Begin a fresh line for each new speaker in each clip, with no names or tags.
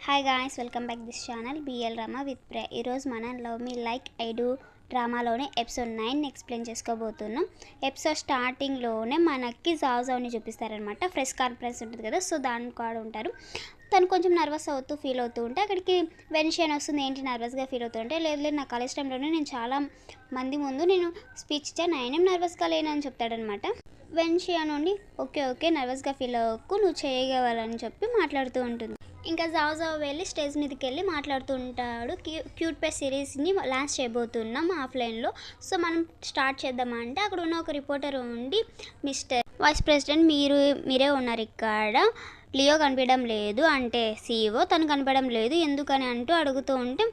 Hi guys, welcome back this channel BL రమ with pray. ఈరోజు మనం love me like I do డ్రామాలోనే episode 9 explain చేసుకోబోతున్నాం. Episode స్టార్టింగ్లోనే మనకి జావుని చూపిస్తారనమాట. ఫ్రెష్ కాన్ఫరెన్స్ ఉంటుంది కదా, సో దాని కూడా ఉంటారు. తను కొంచెం నర్వస్ అవుతూ ఫీల్ అవుతూ ఉంటే అక్కడికి వెన్షియన్ వస్తుంది. ఏంటి నర్వస్గా ఫీల్ అవుతూ ఉంటే, లేదు నా కాలేజ్ టైంలోనే నేను చాలా మంది ముందు నేను స్పీచ్ ఇచ్చాను, నేనేం నర్వస్గా లేనని చెప్తాడనమాట. వెన్షియన్ నుండి ఓకే నర్వస్గా ఫీల్ అవ్వకు, నువ్వు చేయగలవని చెప్పి మాట్లాడుతూ ఉంటుంది. ఇంకా జావు వెళ్ళి స్టేజ్ మీదకి వెళ్ళి మాట్లాడుతూ ఉంటాడు. క్యూట్ పేస్ సిరీస్ని లాంచ్ చేయబోతున్నాం ఆఫ్లైన్లో, సో మనం స్టార్ట్ చేద్దామంటే అక్కడ ఉన్న ఒక రిపోర్టర్ ఉండి, మిస్టర్ వైస్ ప్రెసిడెంట్ మీరే ఉన్నారు ఇక్కడ, లియో కనిపించడం లేదు అంటే సీఈఓ, తను కనపడడం లేదు ఎందుకని అంటూ అడుగుతూ ఉంటే,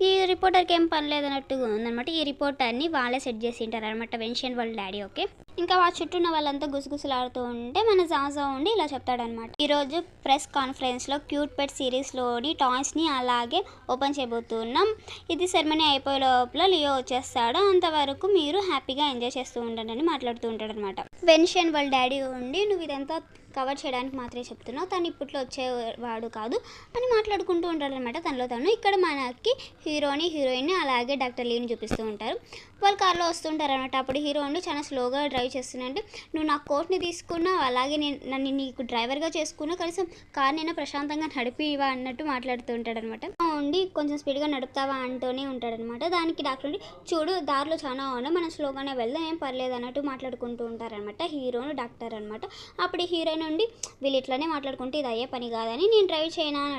ఈ రిపోర్టర్కి ఏం పని లేదన్నట్టుగా ఉందనమాట. ఈ రిపోర్టర్ని వాళ్ళే సెట్ చేసి ఉంటారు అనమాట, వెన్షియన్ వాళ్ళ డాడీ. ఓకే, ఇంకా వాళ్ళ చుట్టూ ఉన్న వాళ్ళంతా గుసగుసలాడుతూ ఉంటే మన జాజా ఉండి ఇలా చెప్తాడనమాట. ఈరోజు ప్రెస్ కాన్ఫరెన్స్లో క్యూట్ పెట్ సిరీస్లోని టాయ్స్ని అలాగే ఓపెన్ చేయబోతున్నాం. ఇది సెరమనీ అయిపోయే లోపల లియో వచ్చేస్తాడు, అంతవరకు మీరు హ్యాపీగా ఎంజాయ్ చేస్తూ ఉండండి అని మాట్లాడుతూ ఉంటాడనమాట. వెన్షియన్ వాళ్ళ డాడీ ఉండి, నువ్వు ఇదంతా కవర్ చేయడానికి మాత్రమే చెప్తున్నావు, తను ఇప్పట్లో వచ్చేవాడు కాదు అని మాట్లాడుకుంటూ ఉంటాడనమాట తనలో తను. ఇక్కడ మనకి హీరోయిన్ని అలాగే డాక్టర్ లీని చూపిస్తూ ఉంటారు. వాళ్ళు కార్లో వస్తుంటారు అనమాట. అప్పుడు హీరో ఉండి చాలా స్లోగా డ్రైవ్ చేస్తున్నాడంటే, నువ్వు నా కోట్ని తీసుకున్నావు, అలాగే నన్ను నీకు డ్రైవర్గా చేసుకున్నా, కనీసం కార్నైనా ప్రశాంతంగా నడిపివా అన్నట్టు మాట్లాడుతూ ఉంటాడనమాట. ఉండి కొంచెం స్పీడ్గా నడుపుతావా అంటూనే ఉంటాడనమాట. దానికి డాక్టర్ ఉండి, చూడు దారిలో చాలా ఉన్నాయి, మనం స్లోగానే వెళ్దాం, ఏం పర్లేదు అన్నట్టు మాట్లాడుకుంటూ ఉంటారనమాట హీరోను డాక్టర్ అనమాట. అప్పుడు హీరోయిన్ నుండి, వీళ్ళు ఇట్లానే మాట్లాడుకుంటే ఇది అయ్యే పని కాదని నేను డ్రైవ్ చేయనా అని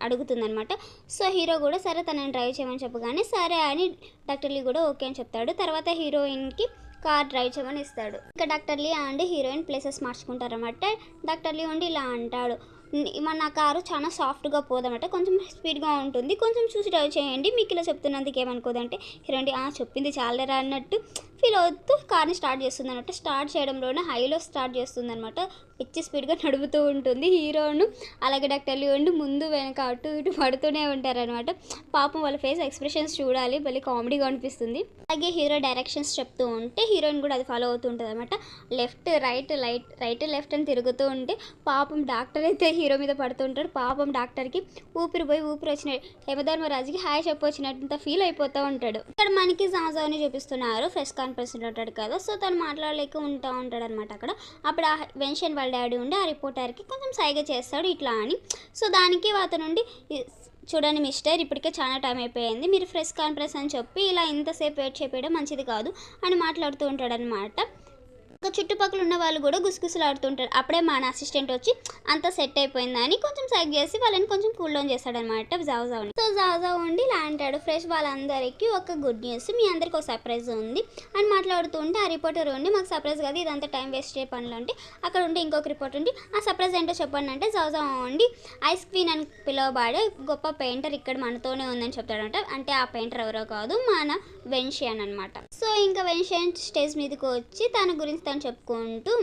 అడుగుతుందనమాట. సో హీరో కూడా సరే తనని డ్రైవ్ చేయమని చెప్పగానే సరే అని డాక్టర్ లీ కూడా ఓకే అని చెప్తాడు. తర్వాత హీరోయిన్కి కార్ డ్రైవ్ చేయమని ఇస్తాడు. ఇంకా doctor Lee and heroine places మార్చుకుంటారన్నమాట. డాక్టర్ లీ ఉండి ఇలా అంటాడు, మన కారు చాలా సాఫ్ట్గా పోదన్నమాట, కొంచెం స్పీడ్గా ఉంటుంది, కొంచెం చూసి డ్రైవ్ చేయండి, మీకు ఇలా చెప్తున్నందుకు ఏమనుకోదంటే హీరోయిన్ చెప్పింది చాలరా అన్నట్టు ఫీల్ అవుతూ కార్ని స్టార్ట్ చేస్తుంది అనమాట. స్టార్ట్ చేయడంలోనే హైలో స్టార్ట్ చేస్తుంది అనమాట, పిచ్చి స్పీడ్గా నడుపుతూ ఉంటుంది. హీరోను అలాగే డాక్టర్ లీ ఉండి ముందు వెనక అటు ఇటు పడుతూనే ఉంటారనమాట. పాపం వాళ్ళ ఫేస్ ఎక్స్ప్రెషన్స్ చూడాలి, భలే కామెడీగా అనిపిస్తుంది. అలాగే హీరో డైరెక్షన్స్ చెప్తూ ఉంటే హీరోయిన్ కూడా అది ఫాలో అవుతూ ఉంటుంది అనమాట. లెఫ్ట్ రైట్ లెఫ్ట్ అని తిరుగుతూ ఉంటే పాపం డాక్టర్ అయితే హీరో మీద పడుతుంటాడు. పాపం డాక్టర్కి ఊపిరి వచ్చిన యమధర్మరాజుకి హాయ్ చెప్పొచ్చినట్టు ఫీల్ అయిపోతూ ఉంటాడు. ఇక్కడ మనకి జాజాని చూపిస్తున్నారు, ఫ్రెష్ కాన్ఫరెన్స్ ఉంటాడు కదా, సో తను మాట్లాడలేక ఉంటాడు అనమాట అక్కడ. అప్పుడు ఆ వెన్షియన్ వాళ్ళ డాడీ ఉండి ఆ రిపోర్టర్కి కొంచెం సైగ చేస్తాడు ఇట్లా అని. సో దానికి అతను నుండి, చూడండి మిస్టర్, ఇప్పటికే చాలా టైం అయిపోయింది, మీరు ఫ్రెష్ కాన్ఫరెన్స్ అని చెప్పి ఇలా ఇంతసేపు వెయిట్ చేయడం మంచిది కాదు అని మాట్లాడుతూ ఉంటాడనమాట. ఇంకా చుట్టుపక్కల ఉన్న వాళ్ళు కూడా గుసగుసలాడుతుంటారు. అప్పుడే మన అసిస్టెంట్ వచ్చి అంతా సెట్ అయిపోయిందని కొంచెం సైక్ చేసి వాళ్ళని కొంచెం కూల్ డౌన్ చేస్తాడనమాట జావుని. సో జావు ఉండి ఇలా అంటాడు, ఫ్రెష్ వాళ్ళందరికీ ఒక గుడ్ న్యూస్, మీ అందరికి ఒక సర్ప్రైజ్ ఉంది అని మాట్లాడుతూ ఉంటే ఆ రిపోర్టర్ ఉండి, మాకు సర్ప్రైజ్ కాదు ఇదంతా టైం వేస్ట్ చేయ పనులు అంటే, అక్కడ ఉండి ఇంకొక రిపోర్టర్ ఉండి, ఆ సర్ప్రైజ్ ఏంటో చెప్పండి అంటే జావు ఉండి ఐస్ క్వీన్ అని పిలువబడే గొప్ప పెయింటర్ ఇక్కడ మనతోనే ఉందని చెప్తాడంట. అంటే ఆ పెయింటర్ ఎవరో కాదు, మన వెన్షియన్ అనమాట. సో ఇంకా వెన్షియన్ స్టేజ్ మీదకి వచ్చి తన గురించి తను చెప్పుకుంటూ,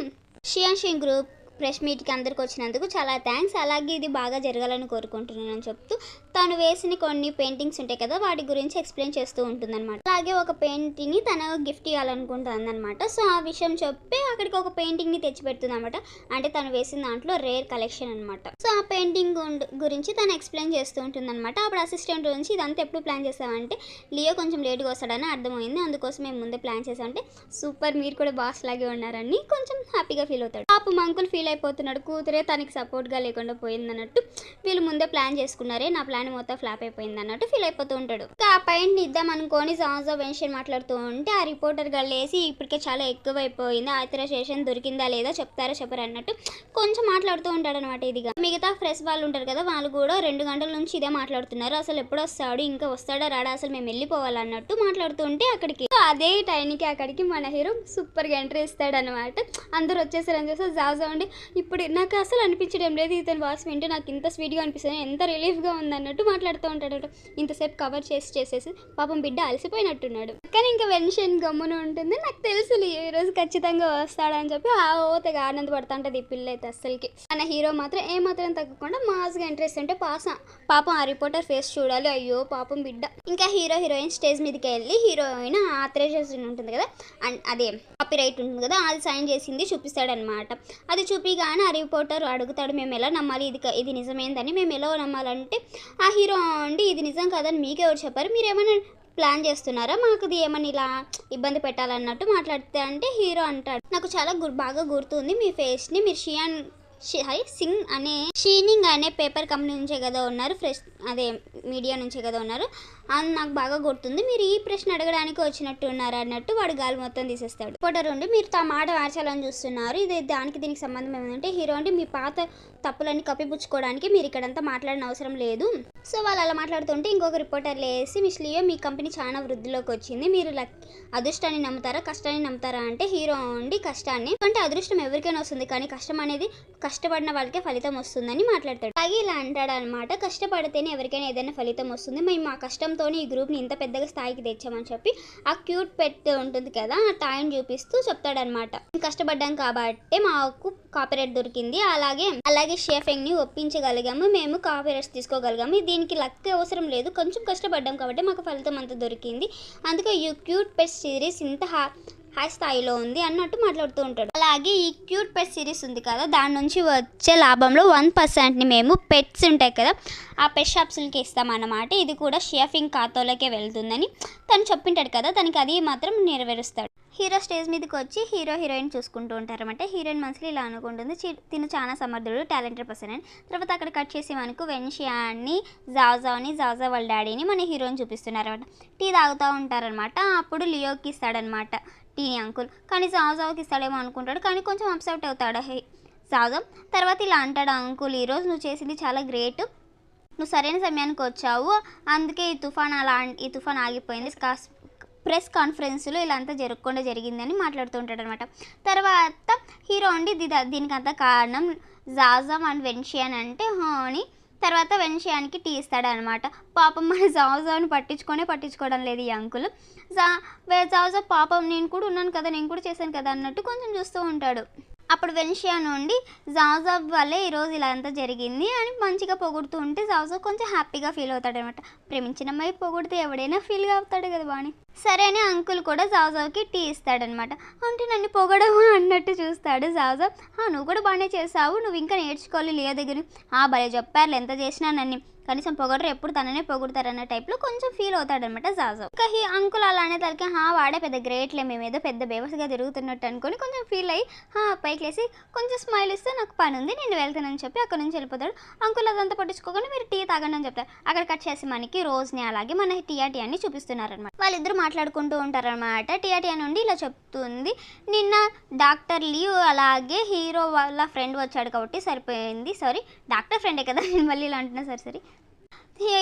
షియాన్ గ్రూప్ ప్రెస్ మీట్కి అందరికి వచ్చినందుకు చాలా థ్యాంక్స్, అలాగే ఇది బాగా జరగాలని కోరుకుంటున్నానని చెప్తూ తను వేసిన కొన్ని పెయింటింగ్స్ ఉంటాయి కదా, వాటి గురించి ఎక్స్ప్లెయిన్ చేస్తూ ఉంటుందన్నమాట. అలాగే ఒక పెయింటింగ్ని తను గిఫ్ట్ ఇవ్వాలనుకుంటుంది అనమాట. సో ఆ విషయం చెప్పి అక్కడికి ఒక పెయింటింగ్ని తెచ్చిపెడుతుంది అనమాట. అంటే తను వేసిన దాంట్లో రేర్ కలెక్షన్ అనమాట. సో ఆ పెయింటింగ్ గురించి తను ఎక్స్ప్లెయిన్ చేస్తూ ఉంటుంది అనమాట. అప్పుడు అసిస్టెంట్ గురించి, ఇదంతా ఎప్పుడు ప్లాన్ చేస్తామంటే, లియో కొంచెం లేట్గా వస్తాడని అర్థమైంది, అందుకోసం మేము ముందే ప్లాన్ చేసామంటే, సూపర్ మీరు కూడా బాస్ లాగే ఉన్నారని కొంచెం హ్యాపీగా ఫీల్ అవుతాడు. పాపం అంకుల్ ఫీల్ అయిపోతున్నాడు, కూతురే తనకి సపోర్ట్గా లేకుండా పోయిందన్నట్టు, వీళ్ళు ముందే ప్లాన్ చేసుకున్నారే, నా ప్లాన్ మొత్తం ఫ్లాప్ అయిపోయింది అన్నట్టు ఫీల్ అయిపోతూ ఉంటాడు. ఇంకా ఆ పాయింట్ని ఇద్దాం అనుకోని జాజా వెన్షియన్ మాట్లాడుతూ ఉంటే ఆ రిపోర్టర్ గళ్ళేసి, ఇప్పటికే చాలా ఎక్కువైపోయింది, ఆథరైజేషన్ దొరికిందా లేదా చెప్తారా చెప్పరు అన్నట్టు కొంచెం మాట్లాడుతూ ఉంటాడు అనమాట. ఇదిగా మిగతా ఫ్రెష్ వాళ్ళు ఉంటారు కదా, వాళ్ళు కూడా 2 గంటల నుంచి ఇదే మాట్లాడుతున్నారు, అసలు ఎప్పుడు వస్తాడు, ఇంకా వస్తాడా రాడా, అసలు మేము వెళ్ళిపోవాలన్నట్టు మాట్లాడుతూ ఉంటే అక్కడికి అదే టైంకి అక్కడికి మన హీరో సూపర్గా ఎంట్రీ ఇస్తాడు అనమాట. అందరూ వచ్చేసారని చూస్తే జాజా ఉండి, ఇప్పుడు నాకు అసలు అనిపించడం లేదు, ఇతను వాయిస్ వింటే నాకు ఇంత స్వీట్గా అనిపిస్తుంది, ఎంత రిలీఫ్గా ఉంది అన్నట్టు మాట్లాడుతూ ఉంటాడు. ఇంతసేపు కవర్ చేసేసి పాపం బిడ్డ అలసిపోయినట్టున్నాడు. కానీ ఇంకా వెన్షియన్ గమ్మున ఉంటుంది, నాకు తెలుసు ఈరోజు ఖచ్చితంగా వస్తాడని చెప్పి ఓతగా ఆనందపడుతూ ఉంటుంది ఈ పిల్ల అయితే. అస్సలకి మన హీరో మాత్రం ఏమాత్రం తగ్గకుండా మాస్గా ఎంట్రీ ఇస్తుంటే పాపం ఆ రిపోర్టర్ ఫేస్ చూడాలి, అయ్యో పాపం బిడ్డ. ఇంకా హీరోయిన్ స్టేజ్ మీదకి వెళ్ళి హీరోయిన్ ఆథరైజేషన్ ఉంటుంది కదా, అదే కాపీ రైట్ ఉంటుంది కదా, అది సైన్ చేసింది చూపిస్తాడనమాట. అది చూపిగానే ఆ రిపోర్టర్ అడుగుతాడు, మేము ఎలా నమ్మాలి, ఇది నిజమేందని మేము ఎలా నమ్మాలంటే ఆ హీరో అండి ఇది నిజం కాదని మీకెవరు చెప్పారు, మీరేమైనా ప్లాన్ చేస్తున్నారా, మాకు ఇది ఏమని ఇలా ఇబ్బంది పెట్టాలన్నట్టు మాట్లాడితే అంటే హీరో అంటాడు, నాకు చాలా బాగా గుర్తుంది మీ ఫేస్ని, మీరు షీనింగ్ అనే పేపర్ కంపెనీ నుంచే కదా ఉన్నారు, ఫ్రెష్ అదే మీడియా నుంచే కదా ఉన్నారు, అని నాకు బాగా గుర్తుంది, మీరు ఈ ప్రశ్న అడగడానికి వచ్చినట్టు ఉన్నారు అన్నట్టు వాడు గాలి మొత్తం తీసేస్తాడు. రిపోర్టర్ ఉండి మీరు మాట మార్చాలని చూస్తున్నారు, ఇది దీనికి సంబంధం ఏమంటే హీరో అంటే మీ పాత తప్పులన్నీ కప్పిపుచ్చుకోవడానికి మీరు ఇక్కడంతా మాట్లాడిన అవసరం లేదు. సో వాళ్ళు అలా మాట్లాడుతుంటే ఇంకొక రిపోర్టర్ లేసి మిస్ లియో మీ కంపెనీ చాలా వృద్ధిలోకి వచ్చింది, మీరు అదృష్టాన్ని నమ్ముతారా కష్టాన్ని నమ్ముతారా అంటే హీరో ఉండి కష్టాన్ని, అంటే అదృష్టం ఎవరికైనా వస్తుంది కానీ కష్టం అనేది కష్టపడిన వాళ్ళకే ఫలితం వస్తుందని మాట్లాడతాడు. అలాగే ఇలా అంటాడు అనమాట, కష్టపడితేనే ఎవరికైనా ఏదైనా ఫలితం వస్తుంది, మేము మా కష్టంతో ఈ గ్రూప్ని ఇంత పెద్దగా స్థాయికి తెచ్చామని చెప్పి ఆ క్యూట్ పెట్ ఉంటుంది కదా ఆ టాయ్ని చూపిస్తూ చెప్తాడనమాట. కష్టపడ్డాం కాబట్టి మాకు కాపీరైట్ దొరికింది, అలాగే షేఫింగ్ని ఒప్పించగలిగాము, మేము కాపీరైట్స్ తీసుకోగలిగాము, దీనికి లక్ అవసరం లేదు, కొంచెం కష్టపడ్డాం కాబట్టి మాకు ఫలితం అంతా దొరికింది, అందుకే ఈ క్యూట్ పెట్ సిరీస్ ఇంత హై స్థాయిలో ఉంది అన్నట్టు మాట్లాడుతూ ఉంటాడు. అలాగే ఈ క్యూట్ పెట్ సిరీస్ ఉంది కదా దాని నుంచి వచ్చే లాభంలో 1%ని మేము పెట్స్ ఉంటాయి కదా ఆ పెట్ షాప్స్కి ఇస్తామన్నమాట, ఇది కూడా షేఫింగ్ ఖాతాలోకే వెళ్తుందని తను చెప్పింటాడు కదా, తనకి అది మాత్రం నెరవేరుస్తాడు. హీరో స్టేజ్ మీదకి వచ్చి హీరోయిన్ చూసుకుంటూ ఉంటారన్నమాట. హీరోయిన్ మనసులో ఇలా అనుకుంటుంది, తిను చాలా సమర్థుడు టాలెంటెడ్ పర్సన్ అని. తర్వాత అక్కడ కట్ చేసి మనకు వెన్షియాని జాజా వాళ్ళ డాడీని మన హీరోయిన్ చూపిస్తున్నారన్నమాట. టీ తాగుతూ ఉంటారనమాట. అప్పుడు లియోకి ఇస్తాడనమాట టీని అంకుల్, కానీ జాజాకి ఇస్తాడేమో అనుకుంటాడు, కానీ కొంచెం అప్సెట్ అవుతాడు జాజా. తర్వాత ఇలా అంటాడు, అంకుల్ ఈరోజు నువ్వు చేసింది చాలా గ్రేట్, నువ్వు సరైన సమయానికి వచ్చావు, అందుకే ఈ తుఫాన్ ఆగిపోయింది, ప్రెస్ కాన్ఫరెన్స్లో ఇలా అంతా జరగకుండా జరిగిందని మాట్లాడుతూ ఉంటాడు అనమాట. తర్వాత హీరో అండి దీనికి అంతా కారణం జాజా అండ్ వెన్షియాన్ అంటే అని. తర్వాత వెన్షియానికి టీ ఇస్తాడు అనమాట. పాపం మన జాజాని పట్టించుకోవడం లేదు ఈ అంకుల్. జాజా పాపం నేను కూడా ఉన్నాను కదా, నేను కూడా చేశాను కదా అన్నట్టు కొంచెం చూస్తూ ఉంటాడు. అప్పుడు వెన్షియా నుండి జాజా వల్లే ఈరోజు ఇలా అంతా జరిగింది అని మంచిగా పొగుడుతూ ఉంటే జాజా కొంచెం హ్యాపీగా ఫీల్ అవుతాడు అనమాట. ప్రేమించిన అమ్మాయి పొగిడితే ఎవడైనా ఫీల్గా అవుతాడు కదా బాని. సరే అని అంకుల్ కూడా జాజాకి టీ ఇస్తాడనమాట. అంటే నన్ను పొగడము అన్నట్టు చూస్తాడు జాజా. నువ్వు కూడా బాగానే చేసావు, నువ్వు ఇంకా నేర్చుకోవాలి లియో దగ్గర. భలే చెప్పారు, ఎంత చేసినా నన్ను కనీసం పొగడరు, ఎప్పుడు తననే పొగుడతారన్న టైప్లో కొంచెం ఫీల్ అవుతాడనమాట జాజా. ఇంకా అంకుల్ అలా అనేసరికి వాడే పెద్ద గ్రేట్లే, మేమేదో పెద్ద బేవస్గా తిరుగుతున్నట్టు అనుకొని కొంచెం ఫీల్ అయ్యి పైకి లేసి కొంచెం స్మైల్ ఇస్తే నాకు పని ఉంది నేను వెళ్తానని చెప్పి అక్కడ నుంచి వెళ్ళిపోతాడు. అంకుల్ అదంతా పట్టించుకోకుండా మీరు టీ తాగండి అని చెప్తారు. అక్కడ కట్ చేసి మనకి రోజ్ని అలాగే మన టీఆర్టీని చూపిస్తున్నారనమాట. వాళ్ళిద్దరూ మాట్లాడుకుంటూ ఉంటారనమాట. టీఆర్టీ నుండి ఇలా చెప్తుంది, నిన్న డాక్టర్ లీవ్ అలాగే హీరో వాళ్ళ ఫ్రెండ్ వచ్చాడు కాబట్టి సరిపోయింది. సారీ డాక్టర్ ఫ్రెండే కదా, నేను మళ్ళీ ఇలా అంటున్నా. సరే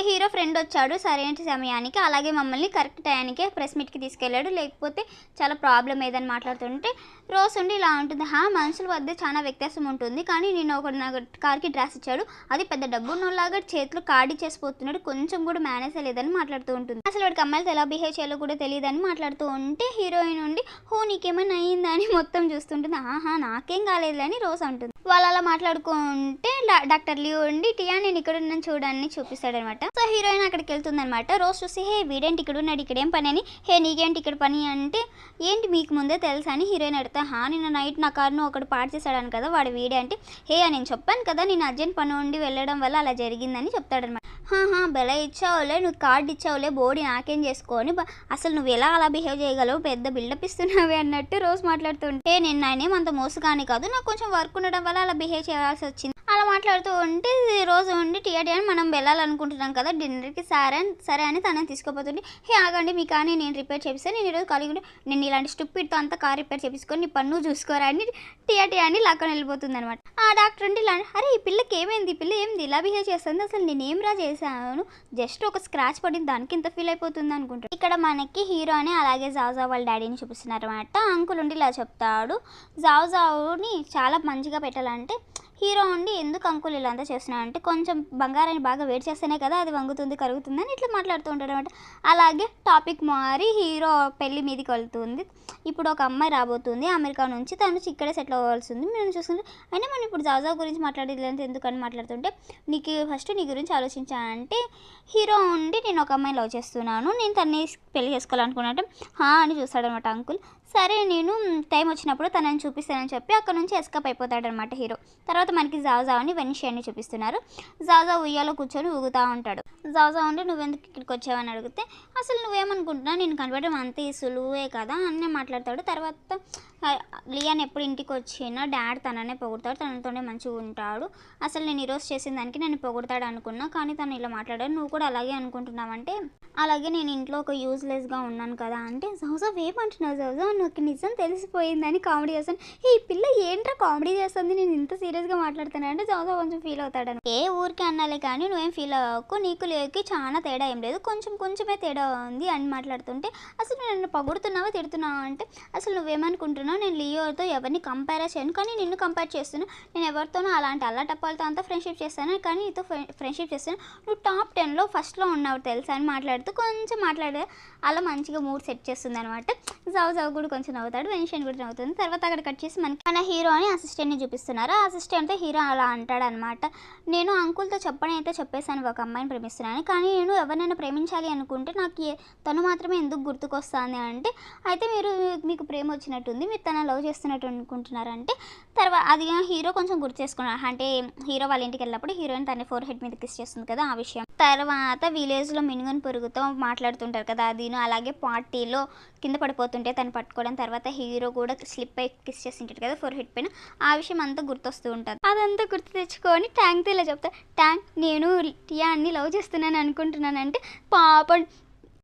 హీరో ఫ్రెండ్ వచ్చాడు సరైన సమయానికి, అలాగే మమ్మల్ని కరెక్ట్ టైంకే ప్రెస్ మీట్కి తీసుకెళ్ళాడు, లేకపోతే చాలా ప్రాబ్లం ఏదని మాట్లాడుతుంటే రోజ్ ఉండి ఇలా ఉంటుంది, మనుషుల వద్ద చాలా వ్యత్యాసం ఉంటుంది, కానీ నేను ఒక కార్కి డ్రెస్ ఇచ్చాడు, అది పెద్ద డబ్బున్నోలాగా చేతిలో కార్డు చేసిపోతున్నాడు, కొంచెం కూడా మేనేజ్ లేదని మాట్లాడుతూ ఉంటుంది. అసలు వాడికి అమ్మాయిలతో ఎలా బిహేవ్ చేయాలో కూడా తెలియదని మాట్లాడుతూ ఉంటే హీరోయిన్ ఉండి నీకేమైనా అయ్యిందని మొత్తం చూస్తుంటుంది. నాకేం కాలేదులని రోజ్ అంటుంది. వాళ్ళు అలా మాట్లాడుకుంటే డాక్టర్ లీవ్ ఉండి టియా నేను ఇక్కడ ఉన్నాను చూడని చూపిస్తాడు అనమాట. సో హీరోయిన్ అక్కడికి వెళ్తుంది అనమాట. రోజ్ చూసి వీడేంటి ఇక్కడ ఉన్నాడు, ఇక్కడ ఏం పని అని, నీకేంటి ఇక్కడ పని అంటే ఏంటి మీకు ముందే తెలుసా అని హీరోయిన్ అడుగుతా. నిన్న నైట్ నా కారును ఒకటి పాడు చేశాడని కదా వాడు వీడే అంటే నేను చెప్పాను కదా నేను అర్జెంట్ పని ఉండి వెళ్ళడం వల్ల అలా జరిగిందని చెప్తాడనమాట. బెల ఇచ్చావులే, నువ్వు కార్డు ఇచ్చావులే, బోడీ నాకేం చేసుకోని, అసలు నువ్వు ఎలా అలా బిహేవ్ చేయగలవు, పెద్ద బిల్డప్ ఇస్తున్నావే అన్నట్టు రోజ్ మాట్లాడుతుంటే నేను ఆయనేం అంత మోసగానే కాదు, నాకు కొంచెం వర్క్ ఉండడం వల్ల అలా బిహేవ్ చేయాల్సి వచ్చింది అలా మాట్లాడుతూ ఉంటే రోజు ఉండి టీఆర్టీ అని మనం వెళ్ళాలనుకుంటున్నాం కదా డిన్నర్కి, సరే అని తనని తీసుకుపోతుంటే ఆగండి మీ కానీ నేను రిపేర్ చేపిస్తాను, నేను ఈరోజు కలిగి నేను ఇలాంటి స్టూపిడ్తో అంతా కార్ రిపేర్ చేపించుకొని నీ పన్ను చూసుకోరా అని టీఆర్టీ అని లాక్కొని వెళ్ళిపోతుంది అనమాట. ఆ డాక్టర్ ఉండి ఇలా ఈ పిల్లకి ఏమైంది, పిల్ల ఏంది ఇలా బిహేవ్ చేస్తుంది, అసలు నేనేం చేశాను, జస్ట్ ఒక స్క్రాచ్ పడింది దానికి ఇంత ఫీల్ అయిపోతుంది అనుకుంటాడు. ఇక్కడ మనకి హీరో అని అలాగే జాజా వాళ్ళ డాడీని చూపిస్తున్నారు అనమాట. అంకుల్ ఉండి ఇలా చెప్తాడు, జాజాని చాలా మంచిగా పెట్టాలంటే హీరో ఉండి ఎందుకు అంకుల్ ఇలా అంతా చేస్తున్నాడు అంటే కొంచెం బంగారాన్ని బాగా వేడి చేస్తేనే కదా అది వంగుతుంది కరుగుతుంది అని ఇట్లా మాట్లాడుతూ ఉంటాడు అనమాట. అలాగే టాపిక్ మారి హీరో పెళ్లి మీదకి వెళ్తుంది. ఇప్పుడు ఒక అమ్మాయి రాబోతుంది అమెరికా నుంచి, తను ఇక్కడే సెటిల్ అవ్వాల్సింది మేము చూస్తుంది. అయినా మనం ఇప్పుడు జాజా గురించి మాట్లాడేది ఎందుకని మాట్లాడుతుంటే నీకు ఫస్ట్ నీ గురించి ఆలోచించానంటే హీరో ఉండి నేను ఒక అమ్మాయిని లవ్ చేస్తున్నాను, నేను తన్ని పెళ్లి చేసుకోవాలనుకున్నట్టు అని చూస్తాడనమాట అంకుల్. సరే నేను టైం వచ్చినప్పుడు తనని చూపిస్తానని చెప్పి అక్కడ నుంచి ఎస్కేప్ అయిపోతాడనమాట హీరో. తర్వాత మనకి జాజాని వెనిషియాని చూపిస్తున్నారు. జాజా ఉయ్యాలో కూర్చొని ఊగుతూ ఉంటాడు. జాజా ఉండి నువ్వెందుకు ఇక్కడికి వచ్చావని అడిగితే అసలు నువ్వేమనుకుంటున్నావు, నేను కనబడడం అంతే సులువే కదా అని మాట్లాడతాడు. తర్వాత లియాన్ ఎప్పుడు ఇంటికి వచ్చినా డాడ్ తననే పొగుడతాడు, తనతోనే మంచిగా ఉంటాడు, అసలు నేను ఈరోజు చేసిన దానికి నన్ను పొగుడతాడు అనుకున్నా, కానీ తను ఇలా మాట్లాడాడు, నువ్వు కూడా అలాగే అనుకుంటున్నావంటే అలాగే నేను ఇంట్లో ఒక యూజ్లెస్గా ఉన్నాను కదా అంటే జౌజా ఏమంటున్నావు జౌజా, నాకు నిజం తెలిసిపోయిందని కామెడీ చేస్తాను. ఈ పిల్ల ఏంట్రా కామెడీ చేస్తుంది, నేను ఇంత సీరియస్గా మాట్లాడుతాను అంటే జౌజా కొంచెం ఫీల్ అవుతాడని. ఏ ఊరికి అన్నాలే కానీ నువ్వేం ఫీల్ అవ్వకు, నీకు లేకి చాలా తేడా ఏం లేదు, కొంచెమే తేడా ఉంది అని మాట్లాడుతుంటే అసలు నన్ను పొగుడుతున్నావా తిడుతున్నావా అంటే అసలు నువ్వేమనుకుంటున్నావు, నేను లియోతో ఎవరిని కంపేర్ చేయను కానీ నిన్ను కంపేర్ చేస్తున్నాను, నేను ఎవరితోనో అలాంటి అల్లటప్పాలతో అంతా ఫ్రెండ్షిప్ చేస్తాను కానీ నీతో ఫ్రెండ్షిప్ చేస్తాను, నువ్వు టాప్ 10లో ఫస్ట్లో ఉన్నావు తెలుసా అని మాట్లాడుతూ కొంచెం మాట్లాడే అలా మంచిగా మూడ్ సెట్ చేస్తుంది అనమాట. జావ్ కూడా కొంచెం నవ్వుతాడు, వెనిషన్ కూడా నవ్వుతుంది. తర్వాత అక్కడ కట్ చేసి మనకి మన హీరో అని అసిస్టెంట్ని చూపిస్తున్నారు. ఆ అసిస్టెంట్తో హీరో అలా అంటాడు అనమాట, నేను అంకుల్తో చెప్పని అయితే చెప్పేశాను ఒక అమ్మాయిని ప్రేమిస్తున్నాను, కానీ నేను ఎవరినైనా ప్రేమించాలి అనుకుంటే నాకు తను మాత్రమే ఎందుకు గుర్తుకొస్తుంది అంటే అయితే మీకు ప్రేమ వచ్చినట్టుంది, మీరు తన లవ్ చేస్తున్నట్టు అనుకుంటున్నారంటే తర్వాత అది హీరో కొంచెం గుర్తు చేసుకున్నాడు. అంటే హీరో వాళ్ళ ఇంటికి వెళ్ళినప్పుడు హీరోయిన్ తన ఫోర్ హెడ్ మీద కిస్ చేస్తుంది కదా ఆ విషయం. తర్వాత విలేజ్లో మినుగని పురుగుతో మాట్లాడుతుంటారు కదా అది, అలాగే పార్టీలో కింద పడిపోతుంటే తను పట్టుకోవడం, తర్వాత హీరో కూడా స్లిప్ అయి కిస్ చేస్తుంటాడు కదా ఫోర్ హెడ్ పైన, ఆ విషయం అంతా గుర్తొస్తూ ఉంటుంది. అదంతా గుర్తు తెచ్చుకొని ట్యాంక్తో ఇలా చెప్తా, ట్యాంక్ నేను టియాన్ని లవ్ చేస్తున్నాను అనుకుంటున్నానంటే పాపం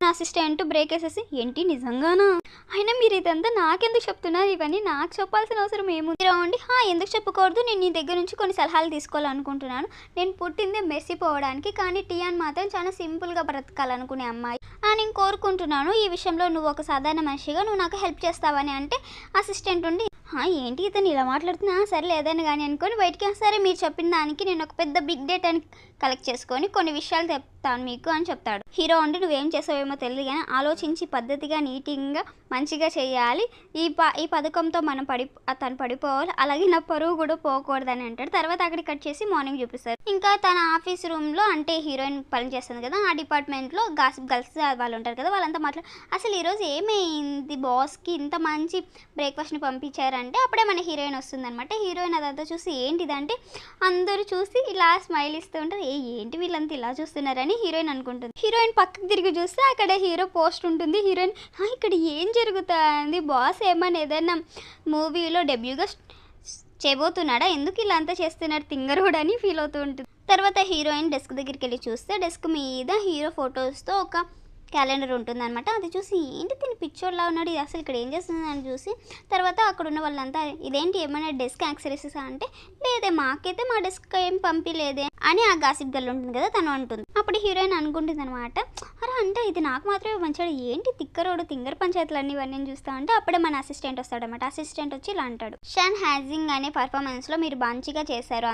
నా అసిస్టెంట్ బ్రేక్ వేసేసి ఏంటి నిజంగానా, అయినా మీరు ఇదంతా నాకెందుకు చెప్తున్నారు, ఇవన్నీ నాకు చెప్పాల్సిన అవసరం ఏముంది రావండి, ఎందుకు చెప్పకూడదు, నేను నీ దగ్గర నుంచి కొన్ని సలహాలు తీసుకోవాలనుకుంటున్నాను, నేను పుట్టిందే మెస్సిపోవడానికి కానీ టియాన్ మాత్రం చాలా సింపుల్గా బ్రతకాలనుకునే అమ్మాయి నేను కోరుకుంటున్నాను, ఈ విషయంలో నువ్వు ఒక సాధారణ మనిషిగా నువ్వు నాకు హెల్ప్ చేస్తావని అంటే అసిస్టెంట్ ఉండి ఏంటి ఇతను ఇలా మాట్లాడుతున్నా సరే ఏదైనా కానీ అనుకొని బయటికి సరే మీరు చెప్పిన దానికి నేను ఒక పెద్ద బిగ్ డేటాని కలెక్ట్ చేసుకొని కొన్ని విషయాలు చెప్తాను మీకు అని చెప్తాడు. హీరో ఉండి నువ్వేం చేసావేమో తెలియదు కానీ ఆలోచించి పద్ధతిగా నీట్గా మంచిగా చేయాలి, ఈ పథకంతో మనం తను పడిపోవాలి, అలాగే నా పరువు కూడా పోకూడదని అంటాడు. తర్వాత అక్కడికి కట్ చేసి మార్నింగ్ చూపిస్తారు. ఇంకా తన ఆఫీస్ రూమ్లో అంటే హీరోయిన్ పని చేస్తుంది కదా ఆ డిపార్ట్మెంట్లో గాసిప్ గర్ల్స్ వాళ్ళు ఉంటారు కదా వాళ్ళంతా అసలు ఈరోజు ఏమైంది బాస్కి ఇంత మంచి బ్రేక్ఫాస్ట్ని పంపించారంటే అప్పుడే మన హీరోయిన్ వస్తుందన్నమాట. హీరోయిన్ అదంతా చూసి ఏంటిదంటే అందరూ చూసి ఇలా స్మైల్ ఇస్తూ ఉంటారు, ఏంటి వీళ్ళంతా ఇలా చూస్తున్నారని హీరోయిన్ అనుకుంటుంది. హీరోయిన్ పక్కకు తిరిగి చూస్తే అక్కడ హీరో పోస్ట్ ఉంటుంది. హీరోయిన్ ఇక్కడ ఏం జరుగుతుంది, బాస్ ఏమన్నా ఏదైనా మూవీలో డెబ్యూగా చేయబోతున్నాడా, ఎందుకు ఇలా అంతా చేస్తున్నాడు తింగరుడు అని ఫీల్ అవుతూ ఉంటుంది. తర్వాత హీరోయిన్ డెస్క్ దగ్గరికి వెళ్ళి చూస్తే డెస్క్ మీద హీరో ఫొటోస్తో ఒక క్యాలెండర్ ఉంటుందన్నమాట. అది చూసి ఏంటి తిని పిచ్చోడ్లా ఉన్నాడు, ఇది అసలు ఇక్కడ ఏం చేస్తుంది అని చూసి తర్వాత అక్కడ ఉన్న వాళ్ళంతా ఇదేంటి ఏమైనా డెస్క్ యాక్సెసరీస్ అంటే లేదే మాకైతే మా డెస్క్ ఏం పంపిలేదే అని ఆ గాసిప్ గర్ల్ ఉంటుంది కదా తను అంటుంది. అప్పుడు హీరోయిన్ అనుకుంటుంది అనమాట, అరే అంటే ఇది నాకు మాత్రమే మంచివాడు, ఏంటి తిక్కరోడు తింగర్ పంచాయతీలు అన్ని ఇవన్నీ చూస్తా అంటే అప్పుడే మన అసిస్టెంట్ వస్తాడనమాట. అసిస్టెంట్ వచ్చి ఇలా అంటాడు, షాన్ హ్యాజింగ్ అనే పర్ఫార్మెన్స్లో మీరు మంచిగా చేశారు,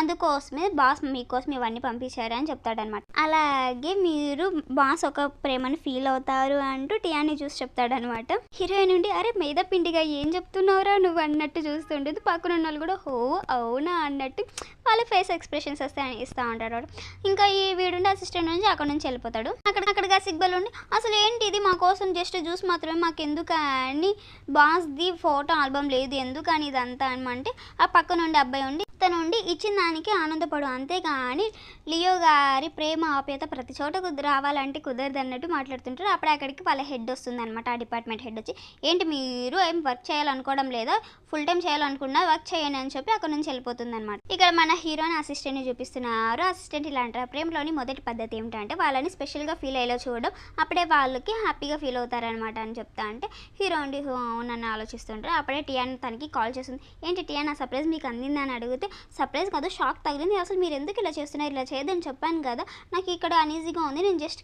అందుకోసమే బాస్ మీకోసం ఇవన్నీ పంపించారు అని చెప్తాడనమాట. అలాగే మీరు బాస్ ఒక ప్రేమను ఫీల్ అవుతారు అంటూ టియాని చూసి చెప్తాడనమాట. హీరోయిన్ నుండి అరే మీద పిండిగా ఏం చెప్తున్నావురా నువ్వు అన్నట్టు చూస్తుంటుంది. పక్కన ఉన్న వాళ్ళు కూడా హో అవునా అన్నట్టు వాళ్ళ ఫేస్ ఎక్స్ప్రెషన్స్ వస్తే ఇస్తూ ఉంటాడు. ఇంకా ఈ వీడుండి అసిస్టెంట్ నుంచి అక్కడ నుంచి వెళ్ళిపోతాడు. అక్కడగా సిగ్బల్ ఉండి అసలు ఏంటి ఇది మా కోసం జస్ట్ జ్యూస్ మాత్రమే, మాకు ఎందుకు అని బాస్ది ఫోటో ఆల్బమ్ లేదు ఎందుకని ఇదంతా అనమంటే ఆ పక్క నుండి అబ్బాయి ఉండి తను ఉండి ఇచ్చిన దానికి ఆనందపడు, అంతేగాని లియో గారి ప్రేమ ఆప్యాయత ప్రతి చోట రావాలంటే కుదరదు అన్నట్టు మాట్లాడుతుంటారు. అప్పుడే అక్కడికి వాళ్ళ హెడ్ వస్తుంది అనమాట. ఆ డిపార్ట్మెంట్ హెడ్ వచ్చి ఏంటి మీరు ఏం వర్క్ చేయాలనుకోవడం లేదా, ఫుల్ టైం చేయాలనుకున్నా వర్క్ చేయండి అని చెప్పి అక్కడ నుంచి వెళ్ళిపోతుంది అనమాట. ఇక్కడ మన హీరోని అసిస్టెంట్ని చూపిస్తున్నారు. అసిస్టెంట్ ఇలా అంటారు, ప్రేమలోని మొదటి పద్ధతి ఏమిటంటే వాళ్ళని స్పెషల్గా ఫీల్ అయ్యేలా చూడడం, అప్పుడే వాళ్ళకి హ్యాపీగా ఫీల్ అవుతారనమాట అని చెప్తా అంటే హీరో ఉండి నన్ను ఆలోచిస్తుంటారు. అప్పుడే టియాన్ తనకి కాల్ చేస్తుంది, ఏంటి టియాన్ ఆ సర్ప్రైజ్ మీకు అందిందని అడిగితే సర్ప్రైజ్ కాదు షాక్ తగిలింది, అసలు మీరు ఎందుకు ఇలా చేస్తున్నారు, ఇలా చేయదని చెప్పాను కదా, నాకు ఇక్కడ అనీజీగా ఉంది, నేను జస్ట్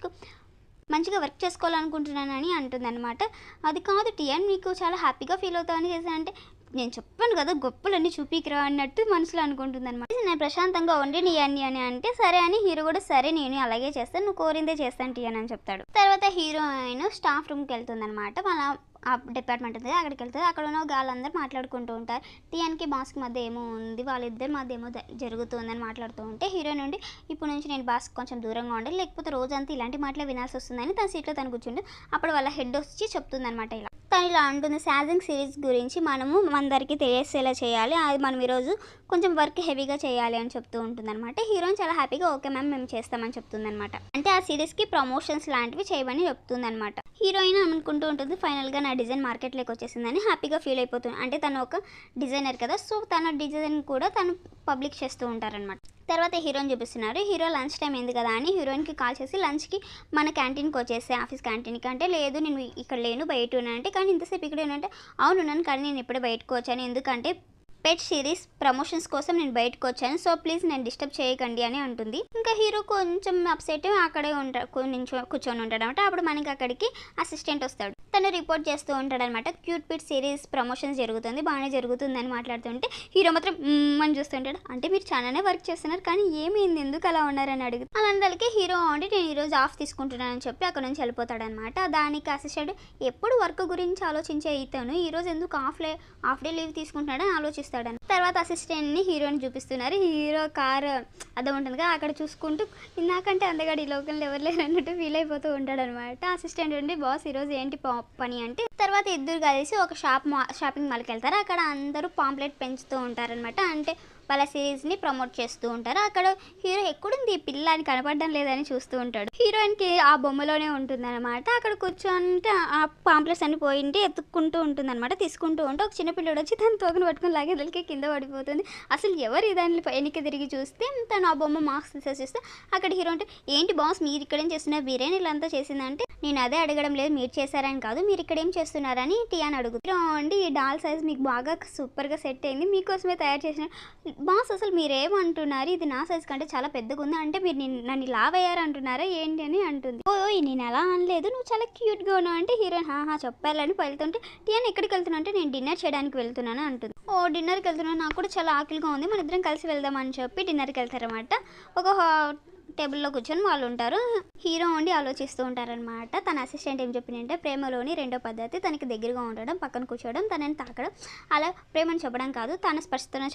మంచిగా వర్క్ చేసుకోవాలనుకుంటున్నానని అంటుంది అనమాట. అది కాదు టియాన్ మీకు చాలా హ్యాపీగా ఫీల్ అవుతామని చేశానంటే నేను చెప్పాను కదా గొప్పలన్నీ చూపికిరా అన్నట్టు మనసులో అనుకుంటుంది అనమాట. నేను ప్రశాంతంగా ఉండి నీ అని అంటే సరే అని హీరో కూడా సరే నేను అలాగే చేస్తాను, నువ్వు కోరిందే చేస్తాను టియాన్ అని చెప్తాడు. తర్వాత హీరోయిన్ స్టాఫ్ రూమ్కి వెళ్తుంది అనమాట. వాళ్ళ ఆ డిపార్ట్మెంట్ ఉంది అక్కడికి వెళ్తుంది. అక్కడ ఉన్న వాళ్ళందరూ మాట్లాడుకుంటూ ఉంటారు. టియాన్కి బాస్కి మధ్య ఏమో ఉంది, వాళ్ళిద్దరి మధ్య ఏమో జరుగుతుందని మాట్లాడుతూ ఉంటే హీరోయిన్ నుండి ఇప్పుడు నుంచి నేను బాస్కి కొంచెం దూరంగా ఉండాలి, లేకపోతే రోజంతా ఇలాంటి మాటలే వినాల్సి వస్తుందని తన సీట్లో తను కూర్చుంటే అప్పుడు వాళ్ళ హెడ్ వచ్చి చెప్తుంది అనమాట ఇలా. తను ఇలా అంటుంది, శాజింగ్ సిరీస్ గురించి మనము అందరికీ తెలిసేలా చేయాలి, అది మనం ఈరోజు కొంచెం వర్క్ హెవీగా చేయాలి అని చెప్తూ ఉంటుందన్నమాట. హీరోయిన్ చాలా హ్యాపీగా ఓకే మ్యామ్ మేము చేస్తామని చెప్తుందన్నమాట. అంటే ఆ సిరీస్కి ప్రమోషన్స్ లాంటివి చేయమని చెప్తుందన్నమాట. హీరోయిన్ అనుకుంటూ ఉంటుంది ఫైనల్గా నా డిజైన్ మార్కెట్లోకి వచ్చేసిందని హ్యాపీగా ఫీల్ అయిపోతుంది. అంటే తను ఒక డిజైనర్ కదా, సో తన డిజైన్ కూడా తను పబ్లిక్ చేస్తూ ఉంటారనమాట. తర్వాత హీరోయిన్ చూపిస్తున్నారు. హీరో లంచ్ టైం అయింది కదా అని హీరోయిన్కి కాల్ చేసి లంచ్కి మన క్యాంటీన్కి వచ్చేసి ఆఫీస్ క్యాంటీన్కి, అంటే లేదు నేను ఇక్కడ లేను బయట ఉన్నా అంటే, కానీ ఇంతసేపు ఇక్కడ అంటే అవును ఉన్నాను కానీ నేను ఇప్పుడే బయటకు వచ్చాను, ఎందుకంటే పెట్ సిరీస్ ప్రమోషన్స్ కోసం నేను బయటకు వచ్చాను, సో ప్లీజ్ నేను డిస్టర్బ్ చేయకండి అని అంటుంది. ఇంకా హీరో కొంచెం అప్సెట్ అక్కడే కూర్చొని ఉంటాడు అనమాట. అప్పుడు మనకి అక్కడికి అసిస్టెంట్ వస్తాడు. తను రిపోర్ట్ చేస్తూ ఉంటాడు అనమాట. క్యూట్ పిట్ సిరీస్ ప్రమోషన్స్ జరుగుతుంది, బాగానే జరుగుతుంది అని మాట్లాడుతుంటే హీరో మాత్రం అని చూస్తుంటాడు. అంటే మీరు చాలానే వర్క్ చేస్తున్నారు కానీ ఏమైంది, ఎందుకు అలా ఉన్నారని అడుగుతుంది. అలాంటి హీరో అంటే నేను ఈరోజు ఆఫ్ తీసుకుంటున్నానని చెప్పి అక్కడ నుంచి వెళ్ళిపోతాడనమాట. దానికి అసిస్టెంట్ ఎప్పుడు వర్క్ గురించి ఆలోచించే ఇతను ఈరోజు ఎందుకు హాఫ్ డే లీవ్ తీసుకుంటున్నాడని ఆలోచిస్తాడు. తర్వాత అసిస్టెంట్ని హీరోని చూపిస్తున్నారు. హీరో కార్ అద్దం ఉంటుంది కదా, అక్కడ చూసుకుంటూ నాకంటే అందగాడు ఈ లోకల్లో ఎవరు లేరు అన్నట్టు ఫీల్ అయిపోతూ ఉంటాడు అనమాట. అసిస్టెంట్ ఉండి బాస్ ఈరోజు ఏంటి పని అంటే, తర్వాత ఇద్దరు కలిసి ఒక షాపింగ్ మాల్కి వెళ్తారు. అక్కడ అందరూ పాంప్లెట్ పెంచుతూ ఉంటారనమాట. అంటే వాళ్ళ సిరీస్ని ప్రమోట్ చేస్తూ ఉంటారు. అక్కడ హీరో ఎక్కడుంది ఈ పిల్ల అని కనపడడం లేదని చూస్తూ ఉంటాడు. హీరోయిన్కి ఆ బొమ్మలోనే ఉంటుందన్నమాట. అక్కడ కూర్చొని ఆ పాంప్లెట్స్ అన్ని పోయింటి ఎత్తుక్కుంటూ ఉంటుందన్నమాట. తీసుకుంటూ ఉంటే ఒక చిన్న పిల్లడు వచ్చి తను తోకను పట్టుకుని లాగేదలికి కింద పడిపోతుంది. అసలు ఎవరు దాన్ని వెనక్కి తిరిగి చూస్తే తను ఆ బొమ్మ మార్క్స్ తీసేస్తే అక్కడ హీరో అంటే ఏంటి బాస్ మీరు ఇక్కడేం చేస్తున్నారు, బిర్యానీ ఇలాంతా చేసిందంటే నేను అదే అడగడం లేదు మీరు చేశారని కాదు, మీరు ఇక్కడ ఏం చేస్తున్నారని టియాన్ అడుగుతారు. అండి ఈ డాల్ సైజ్ మీకు బాగా సూపర్గా సెట్ అయింది, మీకోసమే తయారు చేసిన బాస్ అసలు మీరేమంటున్నారు, ఇది నా సైజ్ కంటే చాలా పెద్దగా ఉంది, అంటే మీరు నన్ను లావ్ అయ్యారంటున్నారా ఏంటి అని అంటుంది. ఓ నేను అలా అనలేదు, నువ్వు చాలా క్యూట్గా ఉన్నావు అంటే హీరోయిన్ చెప్పాలని వెళ్తుంటే టియాన్ ఎక్కడికి వెళ్తున్నా అంటే నేను డిన్నర్ చేయడానికి వెళ్తున్నాను అంటుంది. ఓ డిన్నర్కి వెళ్తున్నాను, నాకు కూడా చాలా ఆకలిగా ఉంది, మన ఇద్దరం కలిసి వెళ్దామని చెప్పి డిన్నర్కి వెళ్తారన్నమాట. ఒక టేబుల్లో కూర్చొని వాళ్ళు ఉంటారు. హీరో ఉండి ఆలోచిస్తూ ఉంటారనమాట. తన అసిస్టెంట్ ఏం చెప్పిందంటే ప్రేమలోని రెండో పద్ధతి తనకి దగ్గరగా ఉండడం, పక్కన కూర్చోవడం, తనని తాకడం, అలా ప్రేమను చెప్పడం కాదు తన స్పర్శతోనే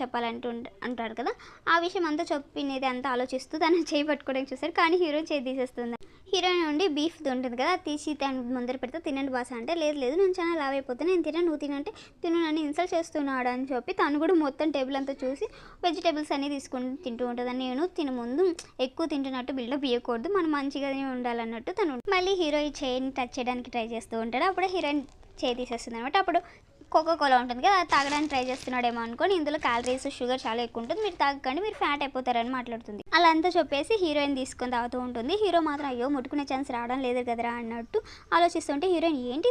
అంటారు కదా, ఆ విషయం అంతా చెప్పినది అంతా ఆలోచిస్తూ తను చేయి పట్టుకోవడానికి చూస్తారు. కానీ హీరోయిన్ చేయి తీసేస్తుంది. హీరోయిన్ నుండి బీఫ్ ఉంటుంది కదా, తీసి తను ముందర పెడితే తినండి బాస అంటే లేదు నేను చాలా లావ్ అయిపోతాను, నేను తిన నువ్వు తినంటే తిను నన్ను ఇన్సల్ట్ చేస్తున్నాడు అని చెప్పి తను కూడా మొత్తం టేబుల్ అంతా చూసి వెజిటేబుల్స్ అన్నీ తీసుకుని తింటూ ఉంటుంది. నేను తిన ముందు ఎక్కువ తింటున్నట్టు బిల్డప్ ఇవ్వకూడదు, మనం మంచిగానే ఉండాలన్నట్టు తను మళ్ళీ హీరోయిన్ చేయిని టచ్ చేయడానికి ట్రై చేస్తూ ఉంటాడు. అప్పుడే హీరోయిన్ చేయి తీసేస్తుంది అనమాట. అప్పుడు కోకోకోలా ఉంటుంది కదా, అది తాగడానికి ట్రై చేస్తున్నాడేమో అనుకోని ఇందులో క్యాలరీస్ షుగర్ చాలా ఎక్కువ ఉంటుంది, మీరు తాగకండి మీరు ఫ్యాట్ అయిపోతారని మాట్లాడుతుంది. అలా అంతా చెప్పేసి హీరోయిన్ తీసుకొని తాగుతూ ఉంటుంది. హీరో మాత్రం అయ్యో ముట్టుకునే ఛాన్స్ రావడం లేదు కదరా అన్నట్టు ఆలోచిస్తుంటే హీరోయిన్ ఏంటి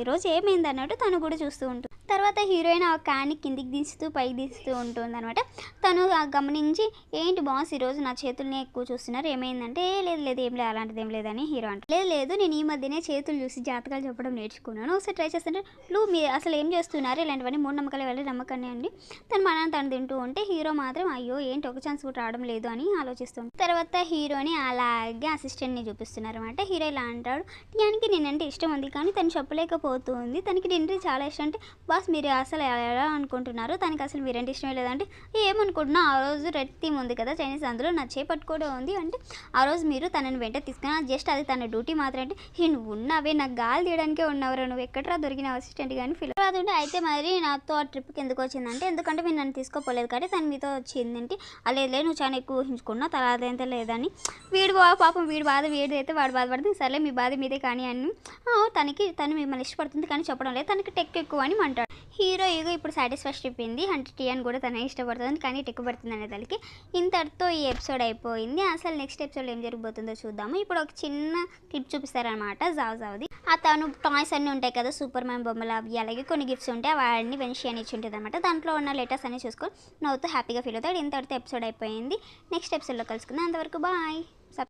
ఈ రోజు ఏమైంది అన్నట్టు తను కూడా చూస్తూ ఉంటుంది. తర్వాత హీరోయిన్ ఆ క్యాన్ని కిందికి తీస్తూ పైకి తీస్తూ ఉంటుంది అనమాట. తను గమనించి ఏంటి బాస్ ఈరోజు నా చేతుల్ని ఎక్కువ చూస్తున్నారు ఏమైందంటే లేదు ఏం లేదు అలాంటిది ఏం లేదని హీరో అంటే లేదు నేను ఈ మధ్యనే చేతులు చూసి జాతకాలు చెప్పడం నేర్చుకున్నాను, ఒకసారి ట్రై చేస్తుంటే మీరు అసలు ఏం చేస్తున్నారు ఇలాంటివన్నీ మూఢనమ్మకాలు వెళ్ళి నమ్మకండి అండి. తను తింటూ ఉంటే హీరో మాత్రం అయ్యో ఏంటి ఒక ఛాన్స్ కూడా రావడం లేదు అని ఆలోచిస్తుంది. తర్వాత హీరోని అలాగే అసిస్టెంట్ని చూపిస్తున్నారు అనమాట. హీరో ఇలా అంటాడు టియాన్కి నేనంటే ఇష్టం ఉంది కానీ తను చెప్పలేకపోతుంది, తనకి డిన్నర్ చాలా ఇష్టం అంటే బాస్ మీరు అసలు ఎలా అనుకుంటున్నారు, తనకి అసలు మీరంటే ఇష్టమే లేదంటే ఏమనుకుంటున్నా ఆ రోజు రెడ్ థీమ్ ఉంది కదా చైనీస్, అందులో నా చేపట్టుకోవడం ఉంది అంటే ఆ రోజు మీరు తనని వెంట తీసుకున్నా జస్ట్ అది తన డ్యూటీ మాత్రం అంటే నువ్వు ఉన్నావే నాకు గాలి తీయడానికే ఉన్నవరా నువ్వు ఎక్కడరా దొరికిన అసిస్టెంట్ కానీ ఫీల్ అవుతుంటే అయితే మరి నాతో ఆ ట్రిప్కి ఎందుకు వచ్చిందంటే ఎందుకంటే మీరు నన్ను తీసుకోపోలేదు కాబట్టి తను మీతో వచ్చిందంటే లేదు నువ్వు చాలా ఎక్కువ ఊహించుకున్నావు తల అదేంత లేదని పాపం వీడి బాధ వీడి అయితే వాడు బాధపడుతుంది సర్లే మీ బాధ మీదే కానీ అని తను మిమ్మల్ని ఇష్టపడుతుంది కానీ చెప్పడం లేదు తనకి టెక్ ఎక్కువ అని అంటాడు. హీరో ఇప్పుడు సాటిస్ఫాక్షన్ చెప్పింది అంటే టియాన్ కూడా తనే ఇష్టపడుతుంది కానీ టెక్ పడుతుంది అనే దానికి ఇంతటితో ఈ ఎపిసోడ్ అయిపోయింది. అసలు నెక్స్ట్ ఎపిసోడ్ ఏం జరగబోతుందో చూద్దాము. ఇప్పుడు ఒక చిన్న క్లిప్ చూపిస్తారనమాట జావ్ది. తను టాయ్స్ అన్నీ ఉంటాయి కదా సూపర్ మ్యాన్ బొమ్మలు అవి అలాగే కొన్ని గిఫ్ట్స్ ఉంటాయి వాడిని వెన్షి అని ఇచ్చి ఉంటుంది అనమాట. దాంట్లో ఉన్న లెటర్స్ అన్ని చూసుకొని నవ్వుతూ హ్యాపీగా ఫీల్ అవుతాడు. ఇంతటితో ఎపిసోడ్ అయిపోయింది. నెక్స్ట్ ఎపిసోడ్లో కలుసుకుందాం. అంతవరకు బాయ్.